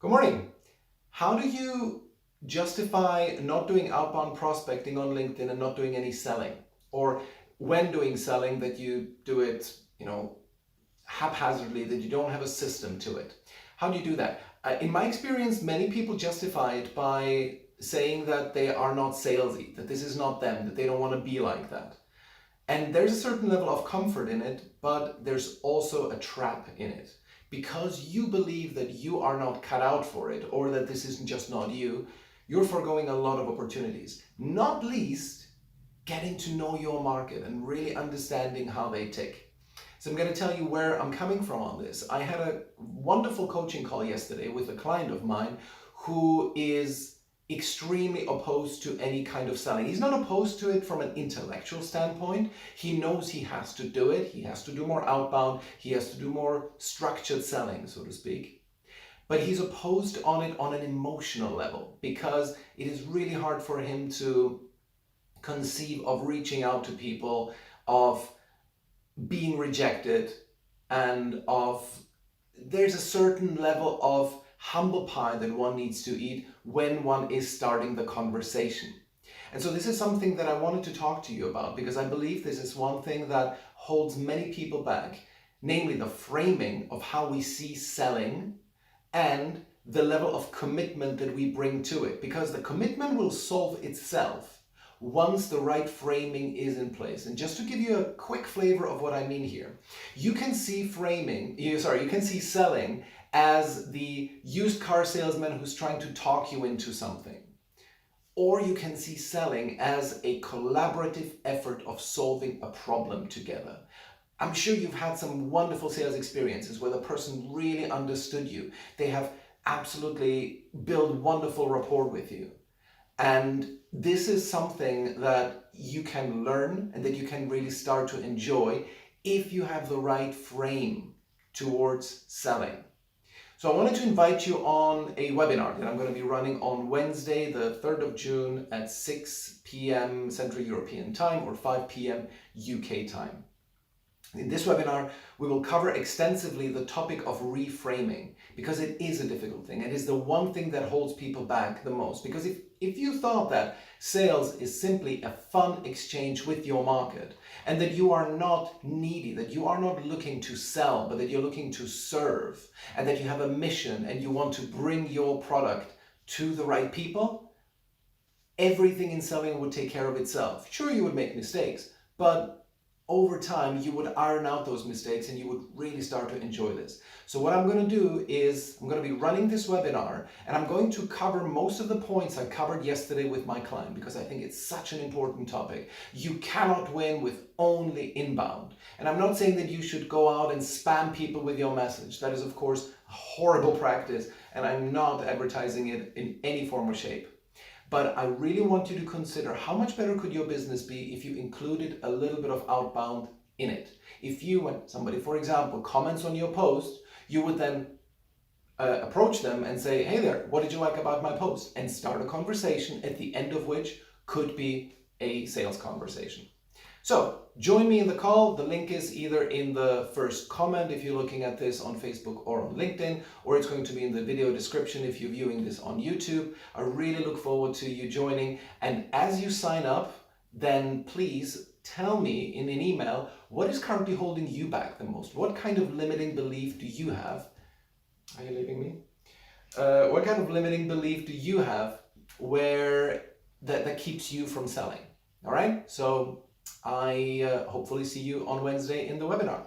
Good morning. How do you justify not doing outbound prospecting on LinkedIn and not doing any selling? Or when doing selling that you do it, haphazardly, that you don't have a system to it? How do you do that? In my experience, many people justify it by saying that they are not salesy, that this is not them, that they don't want to be like that. And there's a certain level of comfort in it, but there's also a trap in it. Because you believe that you are not cut out for it, or that this isn't just not you, you're foregoing a lot of opportunities. Not least, getting to know your market and really understanding how they tick. So I'm going to tell you where I'm coming from on this. I had a wonderful coaching call yesterday with a client of mine who is extremely opposed to any kind of selling. He's not opposed to it from an intellectual standpoint. He knows he has to do it. He has to do more outbound. He has to do more structured selling, so to speak. But he's opposed on it on an emotional level because it is really hard for him to conceive of reaching out to people, of being rejected, and of there's a certain level of humble pie that one needs to eat when one is starting the conversation. And so this is something that I wanted to talk to you about because I believe this is one thing that holds many people back, namely the framing of how we see selling and the level of commitment that we bring to it. Because the commitment will solve itself once the right framing is in place. And just to give you a quick flavor of what I mean here, you can see selling as the used car salesman who's trying to talk you into something. Or you can see selling as a collaborative effort of solving a problem together. I'm sure you've had some wonderful sales experiences where the person really understood you. They have absolutely built wonderful rapport with you. And this is something that you can learn and that you can really start to enjoy if you have the right frame towards selling. So I wanted to invite you on a webinar that I'm going to be running on Wednesday, the 3rd of June at 6 p.m. Central European Time or 5 p.m. UK time. In this webinar, we will cover extensively the topic of reframing because it is a difficult thing. It is the one thing that holds people back the most. Because if you thought that sales is simply a fun exchange with your market and that you are not needy, that you are not looking to sell, but that you're looking to serve and that you have a mission and you want to bring your product to the right people, everything in selling would take care of itself. Sure, you would make mistakes, but over time, you would iron out those mistakes and you would really start to enjoy this. So what I'm going to do is I'm going to be running this webinar and I'm going to cover most of the points I covered yesterday with my client because I think it's such an important topic. You cannot win with only inbound. And I'm not saying that you should go out and spam people with your message. That is, of course, a horrible practice and I'm not advertising it in any form or shape. But I really want you to consider how much better could your business be if you included a little bit of outbound in it. If you, when somebody, for example, comments on your post, you would then approach them and say, hey there, what did you like about my post? And start a conversation at the end of which could be a sales conversation. So join me in the call. The link is either in the first comment if you're looking at this on Facebook or on LinkedIn, or it's going to be in the video description if you're viewing this on YouTube. I really look forward to you joining. And as you sign up, then please tell me in an email, what is currently holding you back the most? What kind of limiting belief do you have? Are you leaving me? What kind of limiting belief do you have where that keeps you from selling? All right, so I hopefully see you on Wednesday in the webinar.